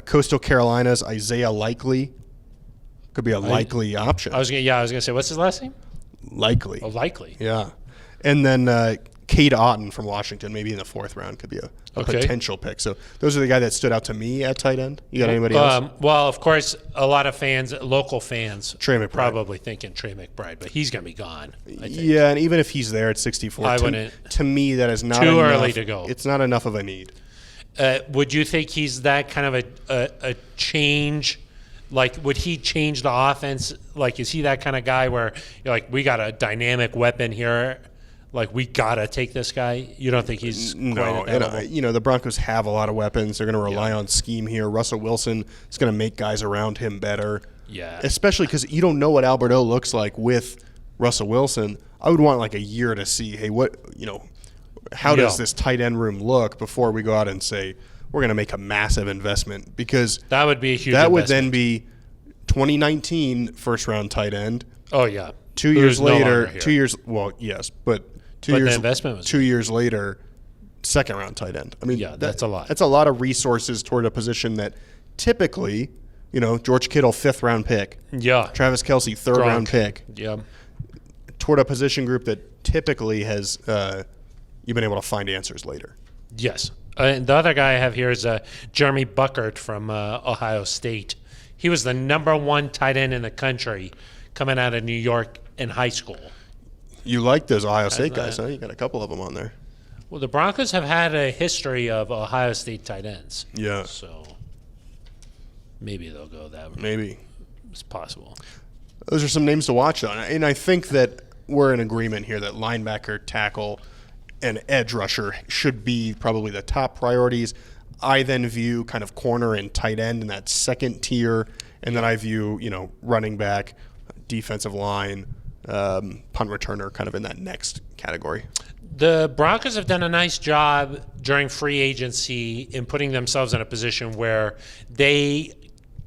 B: Coastal Carolina's Isaiah Likely could be a likely option.
A: I was gonna say, what's his last name?
B: Likely.
A: Oh, Likely.
B: Yeah. And then Cade Otton from Washington, maybe in the 4th round, could be a potential pick. So those are the guys that stood out to me at tight end. You got anybody else?
A: Well, of course, a lot of fans, local fans,
B: Trey McBride.
A: Probably thinking Trey McBride, but he's going to be gone, I think.
B: Yeah, and even if he's there at 64, to me that is not
A: too
B: enough.
A: Early to go.
B: It's not enough of a need.
A: Would you think he's that kind of a change? Like, would he change the offense? Like, is he that kind of guy where you're like, we got a dynamic weapon here? Like, we got to take this guy? You don't think he's quite at that level?
B: The Broncos have a lot of weapons. They're going to rely on scheme here. Russell Wilson is going to make guys around him better.
A: Yeah.
B: Especially because you don't know what Alberto looks like with Russell Wilson. I would want like a year to see, hey, how does this tight end room look before we go out and say, we're going to make a massive investment, because
A: that would be a huge
B: investment.
A: Would
B: then be 2019 first-round tight end.
A: Oh, yeah.
B: 2 years later, 2 years – well, yes, but 2 years,
A: the investment was
B: 2 years later, second-round tight end. I mean,
A: that's a lot.
B: That's a lot of resources toward a position that typically, George Kittle, 5th-round pick.
A: Yeah.
B: Travis Kelce, 3rd-round pick.
A: Yeah.
B: Toward a position group that typically has you've been able to find answers later.
A: Yes. And the other guy I have here is Jeremy Buckert from Ohio State. He was the #1 tight end in the country coming out of New York in high school.
B: You like those Ohio State guys, huh? You got a couple of them on there.
A: Well, the Broncos have had a history of Ohio State tight ends.
B: Yeah.
A: So maybe they'll go that way.
B: Maybe.
A: It's possible.
B: Those are some names to watch on. And I think that we're in agreement here that linebacker, tackle, and edge rusher should be probably the top priorities. I then view kind of corner and tight end in that second tier, And then I view, running back, defensive line, punt returner kind of in that next category.
A: The Broncos have done a nice job during free agency in putting themselves in a position where they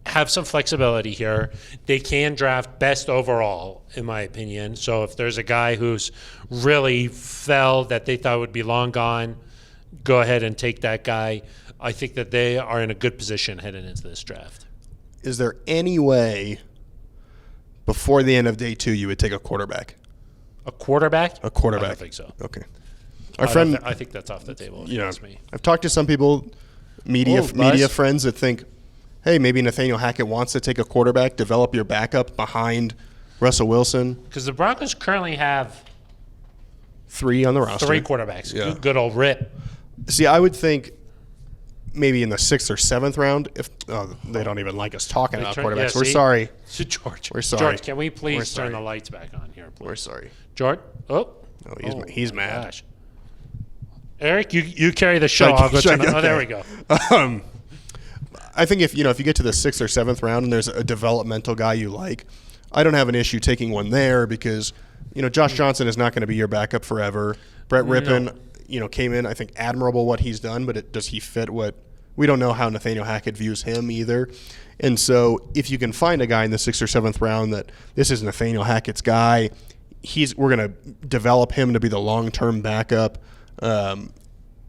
A: have some flexibility here. They can draft best overall, in my opinion. So if there's a guy who's really fell that they thought would be long gone, go ahead and take that guy. I think that they are in a good position heading into this draft.
B: Is there any way before the end of day 2 you would take a quarterback?
A: A quarterback?
B: A quarterback.
A: I don't think so.
B: Okay.
A: I think that's off the table.
B: That's
A: me.
B: I've talked to some people, media friends that think, hey, maybe Nathaniel Hackett wants to take a quarterback, develop your backup behind Russell Wilson.
A: Because the Broncos currently have
B: 3 on the roster.
A: 3 quarterbacks.
B: Yeah.
A: Good old Rip.
B: See, I would think maybe in the 6th or 7th round, if they don't even like us talking about quarterbacks. We're sorry.
A: George.
B: We're sorry.
A: George, can we please turn the lights back on here, please?
B: We're sorry.
A: George? Oh,
B: he's mad.
A: Gosh. Eric, you carry the show. I'll go turn the. Oh, there we go.
B: I think if you get to the 6th or 7th round and there's a developmental guy you like, I don't have an issue taking one there because Josh Johnson is not going to be your backup forever. Brett Rippon, came in. I think admirable what he's done, but does he fit what? We don't know how Nathaniel Hackett views him either. And so if you can find a guy in the 6th or 7th round that this is Nathaniel Hackett's guy, we're going to develop him to be the long-term backup.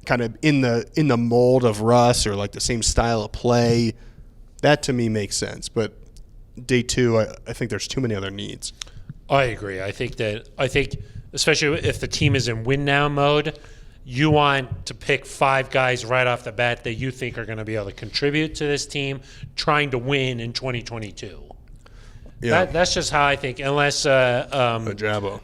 B: Kind of in the mold of Russ or like the same style of play, that to me makes sense. But day 2, I think there's too many other needs.
A: I agree. I think especially if the team is in win now mode, you want to pick 5 guys right off the bat that you think are going to be able to contribute to this team trying to win in 2022. Yeah. That's just how I think. Unless
B: Ojabo.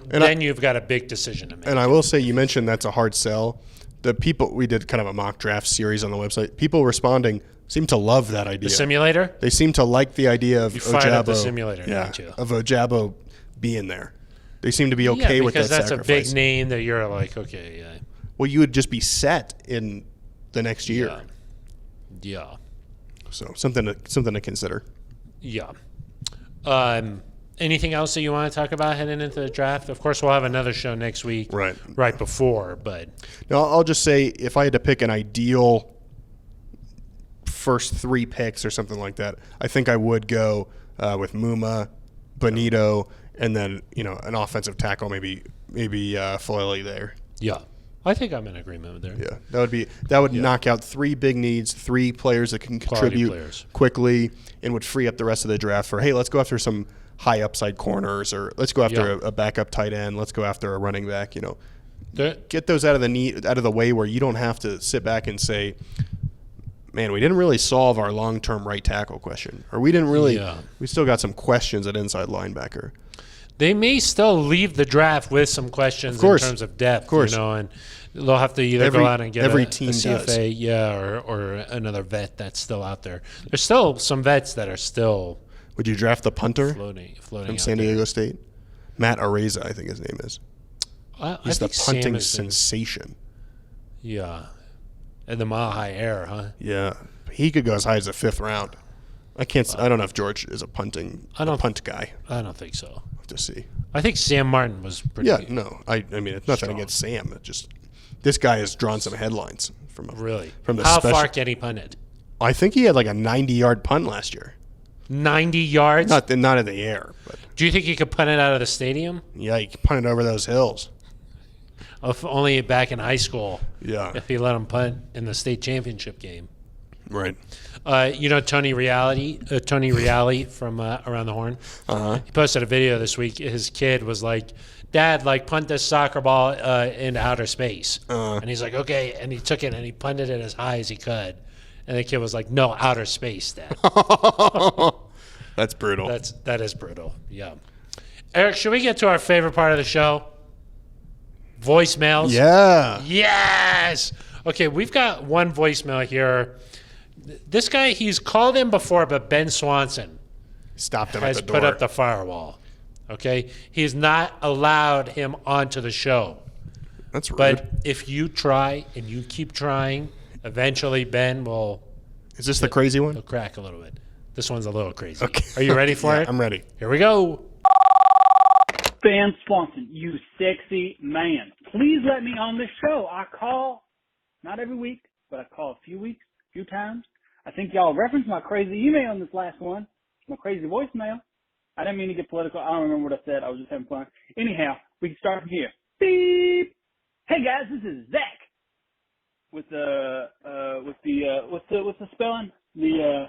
A: Then you've got a big decision to make.
B: And I will say, you mentioned that's a hard sell. The people, we did kind of a mock draft series on the website. People responding seem to love that idea.
A: The simulator?
B: They seem to like the idea of
A: Ojabo. Fired up the simulator,
B: of Ojabo being there. They seem to be okay with that sacrifice.
A: Because that's a big name that you're like, okay, yeah.
B: Well, you would just be set in the next year.
A: Yeah.
B: So something to consider.
A: Yeah. Anything else that you want to talk about heading into the draft? Of course, we'll have another show next week, right before. But
B: no, I'll just say if I had to pick an ideal first 3 picks or something like that, I think I would go with Muma, Bonito, and then an offensive tackle, maybe Foley there.
A: Yeah, I think I'm in agreement with there.
B: Yeah, that would knock out 3 big needs, 3 players that can contribute quickly, and would free up the rest of the draft for, hey, let's go after some high upside corners, or let's go after a backup tight end. Let's go after a running back. Get those out of the way where you don't have to sit back and say, man, we didn't really solve our long-term right tackle question, or we didn't really. We still got some questions at inside linebacker.
A: They may still leave the draft with some questions in terms of depth, and they'll have to either go out and get a CFA, or another vet that's still out there. There's still some vets that are still.
B: Would you draft the punter
A: floating
B: from San Diego State? Matt Areza, I think his name is. He's the punting sensation.
A: Yeah. And the mile high air, huh?
B: Yeah. He could go as high as the 5th round. I don't know if George is a punt guy.
A: I don't think so.
B: We'll have to see.
A: I think Sam Martin was pretty
B: I mean, it's nothing against Sam. It just this guy has drawn some headlines from the
A: How far can he punt it?
B: I think he had like a 90-yard punt last year.
A: 90 yards?
B: Not in the air. But
A: do you think he could punt it out of the stadium?
B: Yeah, he could punt it over those hills.
A: If only back in high school.
B: Yeah.
A: If he let him punt in the state championship game.
B: Right.
A: Tony Reale from Around the Horn?
B: Uh-huh.
A: He posted a video this week. His kid was like, Dad, punt this soccer ball into outer space. And he's like, okay. And he took it and he punted it as high as he could. And the kid was like, no, outer space, Dad.
B: That's brutal.
A: That is brutal, yeah. Eric, should we get to our favorite part of the show? Voicemails?
B: Yeah.
A: Yes! Okay, we've got one voicemail here. This guy, he's called in before, but Ben Swanson
B: stopped him at the door.
A: Has put up the firewall. Okay? He's not allowed him onto the show.
B: That's rude.
A: But if you try and you keep trying, eventually Ben will...
B: Is this the crazy one?
A: He'll crack a little bit. This one's a little crazy.
B: Okay.
A: Are you ready for
B: Yeah,
A: it?
B: I'm ready.
A: Here we go.
C: Van Swanson, you sexy man. Please let me on this show. I call, not every week, but I call a few times. I think y'all referenced my crazy email in this last one, my crazy voicemail. I didn't mean to get political. I don't remember what I said. I was just having fun. Anyhow, we can start from here. Beep. Hey guys, this is Zach with the what's the spelling? The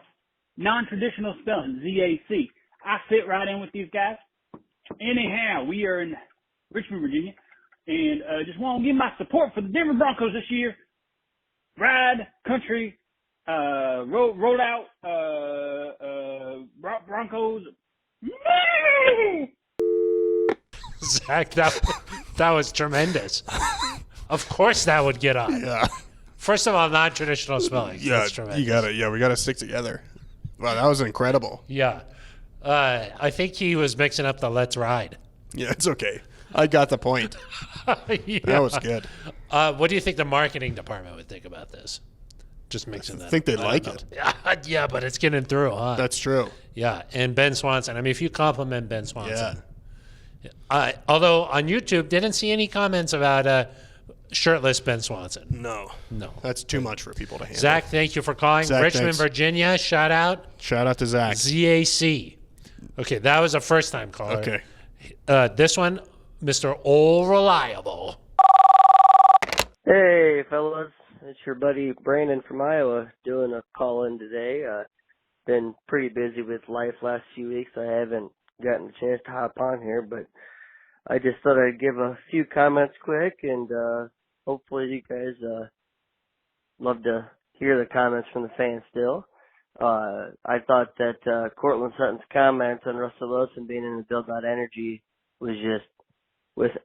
C: non-traditional spelling, ZAC. I fit right in with these guys. Anyhow, we are in Richmond, Virginia, and just want to give my support for the Denver Broncos this year. Ride, country, roll out, Broncos.
A: Zach, that was tremendous. Of course that would get on.
B: Yeah.
A: First of all, non-traditional spelling.
B: Yeah,
A: That's tremendous.
B: you got to. Yeah, we got to stick together. Wow, that was incredible.
A: Yeah. I think he was mixing up the Let's Ride.
B: Yeah, it's okay. I got the point.
A: Yeah.
B: That was good.
A: What do you think the marketing department would think about this? Just mixing that
B: I think
A: up.
B: they'd like it.
A: Yeah, but it's getting through, huh?
B: That's true.
A: Yeah, and Ben Swanson. I mean, if you compliment Ben Swanson.
B: Yeah.
A: Although on YouTube, didn't see any comments about shirtless Ben Swanson.
B: No. That's too much for people to handle.
A: Zach, thank you for calling.
B: Zach,
A: Richmond,
B: thanks.
A: Virginia, shout out.
B: Shout out to Zach.
A: ZAC. Okay, that was a first-time caller.
B: Okay.
A: This one, Mr. All Reliable.
D: Hey, fellas. It's your buddy Brandon from Iowa doing a call-in today. Been pretty busy with life last few weeks. I haven't gotten a chance to hop on here, but I just thought I'd give a few comments quick, and hopefully you guys love to hear the comments from the fans still. I thought that Cortland Sutton's comments on Russell Wilson being in the Build Out Energy was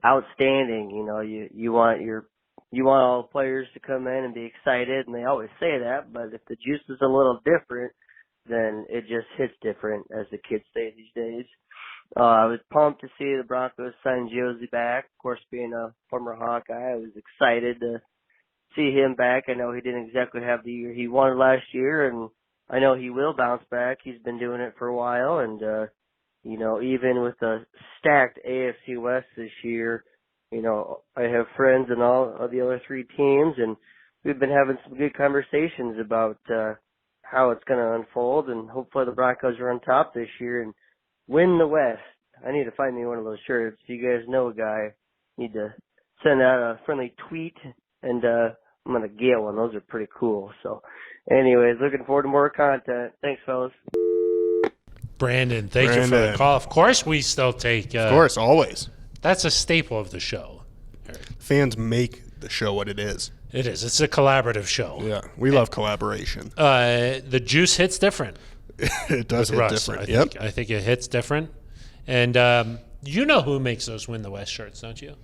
D: outstanding. You know, you want all the players to come in and be excited, and they always say that, but if the juice is a little different, then it just hits different, as the kids say these days. I was pumped to see the Broncos sign Josie back. Of course, being a former Hawkeye, I was excited to see him back. I know he didn't exactly have the year he wanted last year, and I know he will bounce back. He's been doing it for a while, and, you know, even with a stacked AFC West this year, you know, I have friends in all of the other three teams, and we've been having some good conversations about how it's going to unfold, and hopefully the Broncos are on top this year and win the West. I need to find me one of those shirts. If you guys know a guy, need to send out a friendly tweet, and I'm going to get one. Those are pretty cool. So, anyways, looking forward to more content. Thanks, fellas.
A: Brandon, thank you for the call. Of course, we still take.
B: Of course, always.
A: That's a staple of the show.
B: Fans make the show what it is.
A: It is. It's a collaborative show.
B: Yeah, we love collaboration.
A: The juice hits different.
B: It does hit
A: Russ,
B: different.
A: I think it hits different. And you know who makes those Win the West shirts, don't you?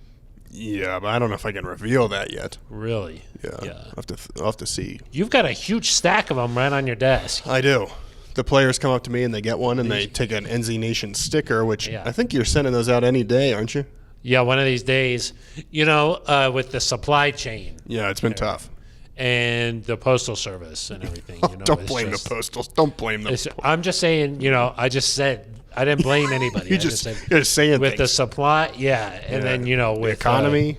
B: Yeah, but I don't know if I can reveal that yet.
A: Really?
B: Yeah. I'll have to see.
A: You've got a huge stack of them right on your desk.
B: I do. The players come up to me and they get one, and they take an NZ Nation sticker, which I think you're sending those out any day, aren't you?
A: Yeah, one of these days. You know, with the supply chain.
B: Yeah, it's been tough.
A: And the postal service and everything. You know,
B: don't blame the postals. Don't blame them.
A: I'm just saying, you know, I just said I didn't blame anybody.
B: You're just saying
A: with
B: things.
A: the supply, and then, you know, with
B: the economy,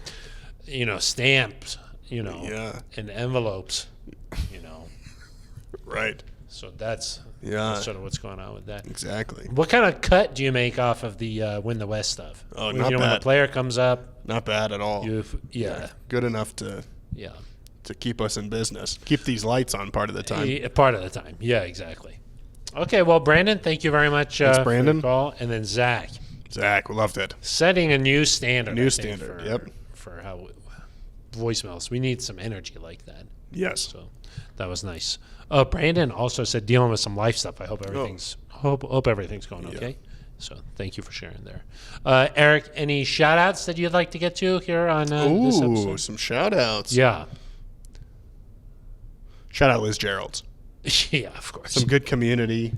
A: you know, stamps, you know, and envelopes, you know.
B: Right.
A: So that's sort of what's going on with that.
B: Exactly.
A: What kind of cut do you make off of the Win the West stuff?
B: Oh,
A: when,
B: not
A: you know,
B: bad.
A: When the player comes up.
B: Not bad at all. Good enough to keep us in business. Keep these lights on part of the time.
A: Part of the time. Yeah, exactly. Okay, well, Brandon, thank you very much
B: Brandon.
A: for the call. And then Zach.
B: Zach, we loved it.
A: Setting a new standard.
B: For
A: how voicemails. We need some energy like that.
B: Yes.
A: So that was nice. Brandon also said dealing with some life stuff. I hope everything's hope everything's going okay. So thank you for sharing there. Eric, any shout-outs that you'd like to get to here on this episode?
B: Ooh, some shout-outs.
A: Yeah.
B: Shout-out Liz Gerald's.
A: Yeah, of course.
B: Some good community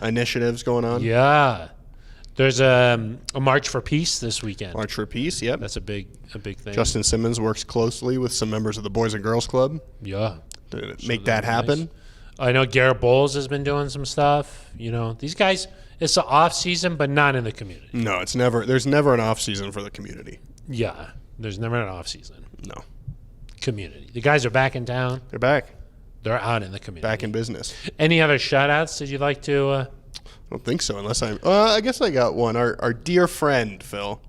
B: initiatives going on.
A: Yeah. There's a March for Peace this weekend.
B: March for Peace, yep.
A: That's a big thing.
B: Justin Simmons works closely with some members of the Boys and Girls Club.
A: Yeah.
B: To make that happen.
A: I know Garrett Bowles has been doing some stuff. These guys, it's the off season, but not in the community.
B: No, there's never an off season for the community.
A: Yeah, there's never an off season.
B: No.
A: Community. The guys are back in town.
B: They're back.
A: They're out in the community.
B: Back in business.
A: Any other shout-outs that you'd like to?
B: I don't think so, unless I guess I got one. Our dear friend, Phil,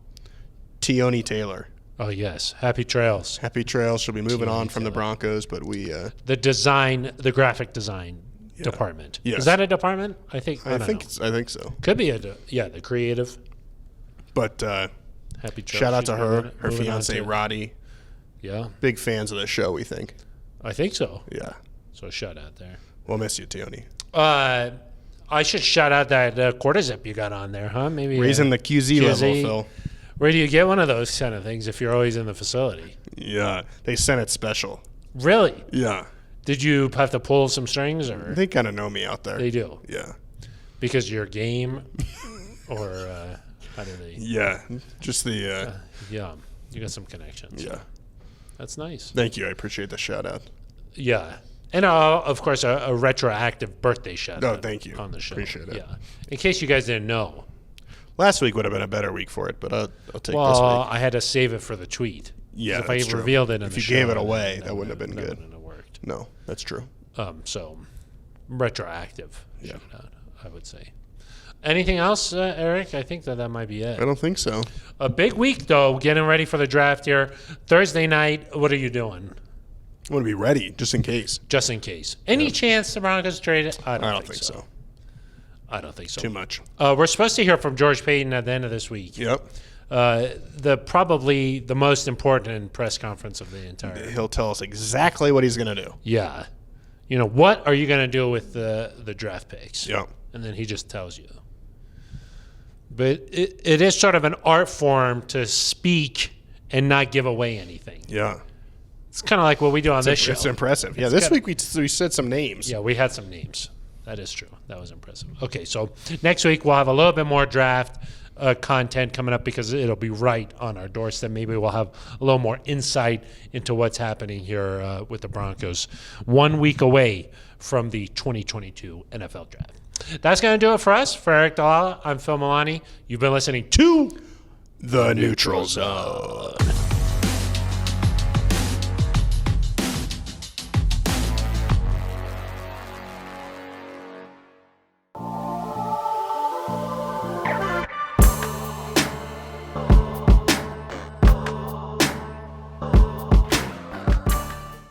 B: Tioni Taylor.
A: Oh, yes. Happy trails.
B: Happy trails. She'll be moving on from the
A: Taylor.
B: Broncos, but we...
A: The graphic design department.
B: Yes.
A: Is that a department? I think
B: so.
A: Could be the creative.
B: But
A: Happy trails.
B: shout out to her
A: Moving on
B: fiance,
A: to-
B: Roddy.
A: Yeah,
B: Big fans of the show, we think.
A: I think so.
B: Yeah.
A: So shout out there.
B: We'll miss you, Tioni.
A: I should shout out that quarter zip you got on there, huh? Maybe
B: Raising the QZ level, Phil.
A: Where do you get one of those kind of things if you're always in the facility?
B: Yeah. They sent it special.
A: Really?
B: Yeah.
A: Did you have to pull some strings, or
B: They kind of know me out there.
A: they do
B: Yeah.
A: because you're game, or how do they?
B: Yeah. Just the...
A: Yeah, you got some connections.
B: yeah.
A: That's nice.
B: Thank you. I appreciate the shout out.
A: Yeah. And, of course, a retroactive birthday shout out.
B: Oh, thank you.
A: On the show.
B: Appreciate it.
A: Yeah. In case you guys didn't know.
B: Last week would have been a better week for it, but I'll take this
A: Well,
B: week.
A: I had to save it for the tweet.
B: Yeah,
A: If
B: that's
A: I
B: true.
A: revealed it in
B: If
A: the
B: you
A: show,
B: gave it away, that wouldn't have been good.
A: That wouldn't have worked.
B: No, that's true.
A: So, retroactive
B: Yeah.
A: shout out, I would say. Anything else, Eric? I think that might be it.
B: I don't think so.
A: A big week, though, getting ready for the draft here. Thursday night, what are you doing?
B: I want to be ready, just in case.
A: Just in case. Any chance the Broncos trade it?
B: I don't think so.
A: I don't think so.
B: Too much.
A: We're supposed to hear from George Payton at the end of this week.
B: Yep.
A: Probably the most important press conference of the entire.
B: He'll tell us exactly what he's going to do.
A: Yeah. What are you going to do with the draft picks?
B: Yep.
A: And then he just tells you. But it is sort of an art form to speak and not give away anything.
B: Yeah.
A: It's kind of like what we do on this show.
B: It's impressive. Yeah, this week we said some names.
A: Yeah, we had some names. That is true. That was impressive. Okay, so next week we'll have a little bit more draft content coming up because it'll be right on our doorstep. Maybe we'll have a little more insight into what's happening here with the Broncos 1 week away from the 2022 NFL Draft. That's going to do it for us. For Eric Dalala, I'm Phil Milani. You've been listening to
B: The Neutral Zone.